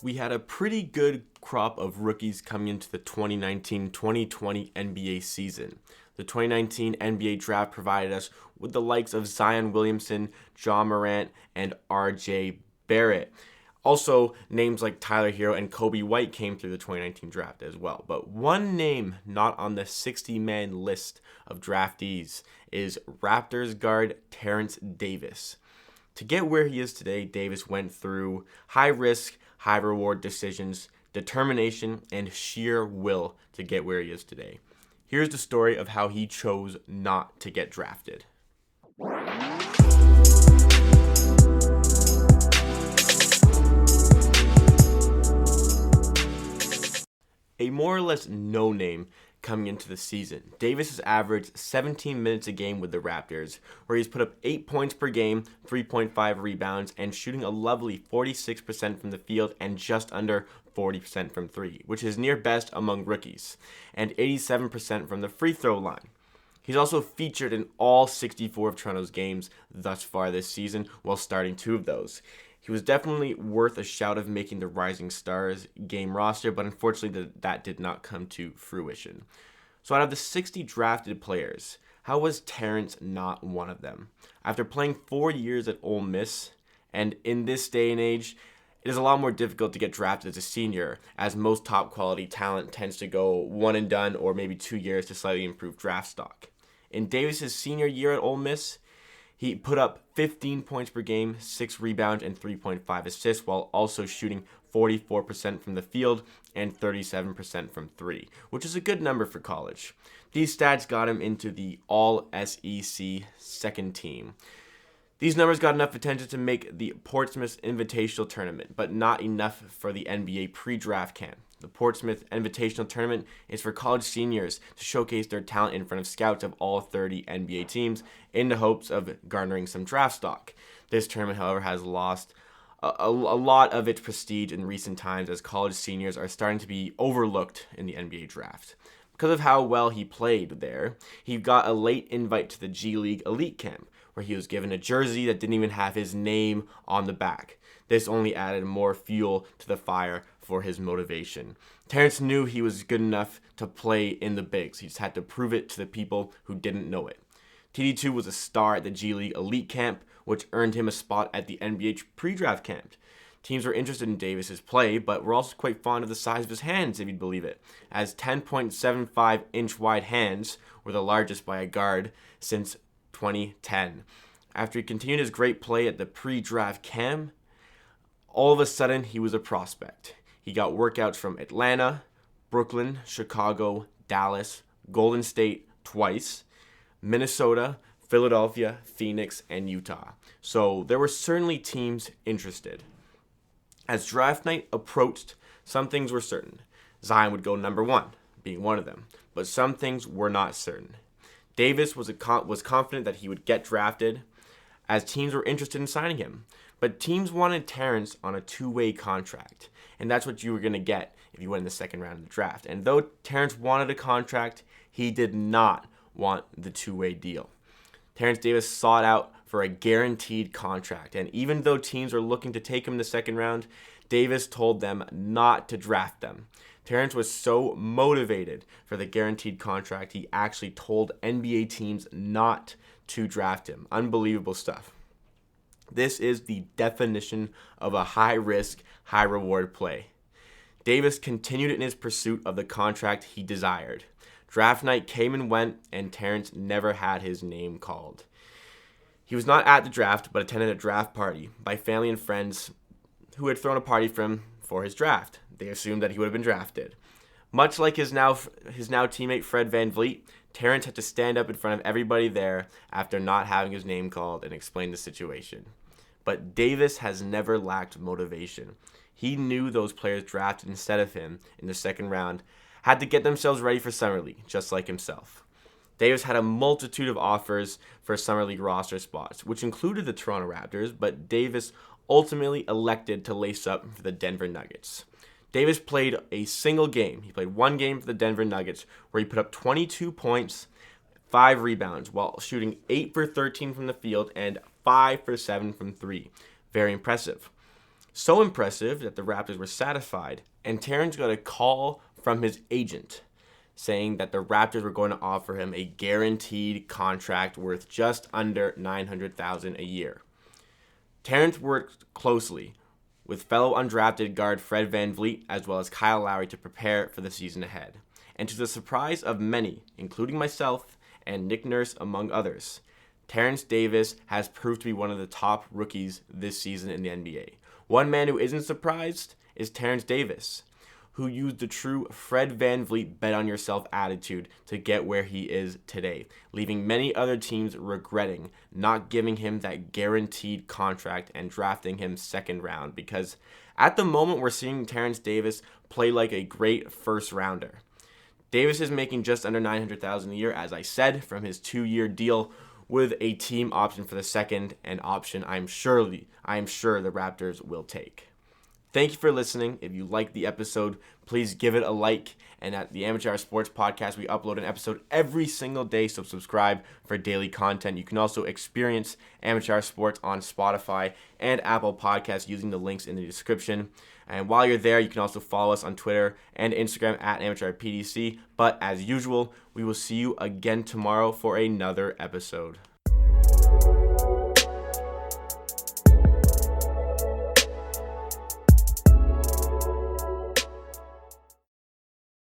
We had a pretty good crop of rookies coming into the 2019-2020 NBA season. The 2019 NBA draft provided us with the likes of Zion Williamson, John Morant, and RJ Barrett. Also, names like Tyler Hero and Kobe White came through the 2019 draft as well. But one name not on the 60-man list of draftees is Raptors guard Terence Davis. To get where he is today, Davis went through high-risk, high-reward decisions, determination, and sheer will to get where he is today. Here's the story of how he chose not to get drafted. A more or less no-name coming into the season, Davis has averaged 17 minutes a game with the Raptors, where he's put up 8 points per game, 3.5 rebounds, and shooting a lovely 46% from the field and just under 40% from three, which is near best among rookies, and 87% from the free throw line. He's also featured in all 64 of Toronto's games thus far this season, while starting 2 of those. He was definitely worth a shout of making the Rising Stars game roster, but unfortunately that did not come to fruition. So out of the 60 drafted players, how was Terence not one of them? After playing 4 years at Ole Miss, and in this day and age, it is a lot more difficult to get drafted as a senior, as most top quality talent tends to go one and done or maybe 2 years to slightly improve draft stock. In Davis's senior year at Ole Miss, he put up 15 points per game, 6 rebounds, and 3.5 assists, while also shooting 44% from the field and 37% from three, which is a good number for college. These stats got him into the All-SEC second team. These numbers got enough attention to make the Portsmouth Invitational Tournament, but not enough for the NBA pre-draft camp. The Portsmouth Invitational Tournament is for college seniors to showcase their talent in front of scouts of all 30 NBA teams in the hopes of garnering some draft stock. This tournament, however, has lost a lot of its prestige in recent times as college seniors are starting to be overlooked in the NBA draft. Because of how well he played there, he got a late invite to the G League Elite Camp, where he was given a jersey that didn't even have his name on the back. This only added more fuel to the fire for his motivation. Terence knew he was good enough to play in the bigs. He just had to prove it to the people who didn't know it. TD2 was a star at the G League Elite Camp, which earned him a spot at the NBA pre-draft camp. Teams were interested in Davis's play, but were also quite fond of the size of his hands, if you'd believe it, as 10.75-inch wide hands were the largest by a guard since 2010. After he continued his great play at the pre-draft camp, all of a sudden he was a prospect. He got workouts from Atlanta, Brooklyn, Chicago, Dallas, Golden State twice, Minnesota, Philadelphia, Phoenix, and Utah. So there were certainly teams interested. As draft night approached, some things were certain. Zion would go number 1, being one of them, but some things were not certain. Davis was confident that he would get drafted, as teams were interested in signing him. But teams wanted Terence on a 2-way contract, and that's what you were going to get if you went in the second round of the draft. And though Terence wanted a contract, he did not want the 2-way deal. Terence Davis sought out for a guaranteed contract, and even though teams were looking to take him in the second round, Davis told them not to draft them. Terence was so motivated for the guaranteed contract, he actually told NBA teams not to draft him. Unbelievable stuff. This is the definition of a high-risk, high-reward play. Davis continued in his pursuit of the contract he desired. Draft night came and went, and Terence never had his name called. He was not at the draft, but attended a draft party by family and friends who had thrown a party for him for his draft. They assumed that he would have been drafted. Much like his now teammate Fred VanVleet, Terence had to stand up in front of everybody there after not having his name called and explain the situation. But Davis has never lacked motivation. He knew those players drafted instead of him in the second round had to get themselves ready for Summer League, just like himself. Davis had a multitude of offers for Summer League roster spots, which included the Toronto Raptors, but Davis ultimately elected to lace up for the Denver Nuggets. Davis played a single game. He played one game for the Denver Nuggets where he put up 22 points, 5 rebounds, while shooting 8 for 13 from the field and 5 for 7 from 3. Very impressive. So impressive that the Raptors were satisfied, and Terence got a call from his agent saying that the Raptors were going to offer him a guaranteed contract worth just under $900,000 a year. Terence worked closely with fellow undrafted guard Fred VanVleet as well as Kyle Lowry to prepare for the season ahead. And to the surprise of many, including myself and Nick Nurse among others, Terence Davis has proved to be one of the top rookies this season in the NBA. One man who isn't surprised is Terence Davis, who used the true Fred VanVleet bet on yourself attitude to get where he is today, leaving many other teams regretting not giving him that guaranteed contract and drafting him second round, because at the moment we're seeing Terence Davis play like a great first rounder. Davis is making just under $900,000 a year, as I said, from his 2-year deal with a team option for the second, an option I am sure the Raptors will take. Thank you for listening. If you liked the episode, please give it a like. And at the Amateur Hour Sports Podcast, we upload an episode every single day, so subscribe for daily content. You can also experience Amateur Hour Sports on Spotify and Apple Podcasts using the links in the description. And while you're there, you can also follow us on Twitter and Instagram at Amateur Hour PDC. But as usual, we will see you again tomorrow for another episode.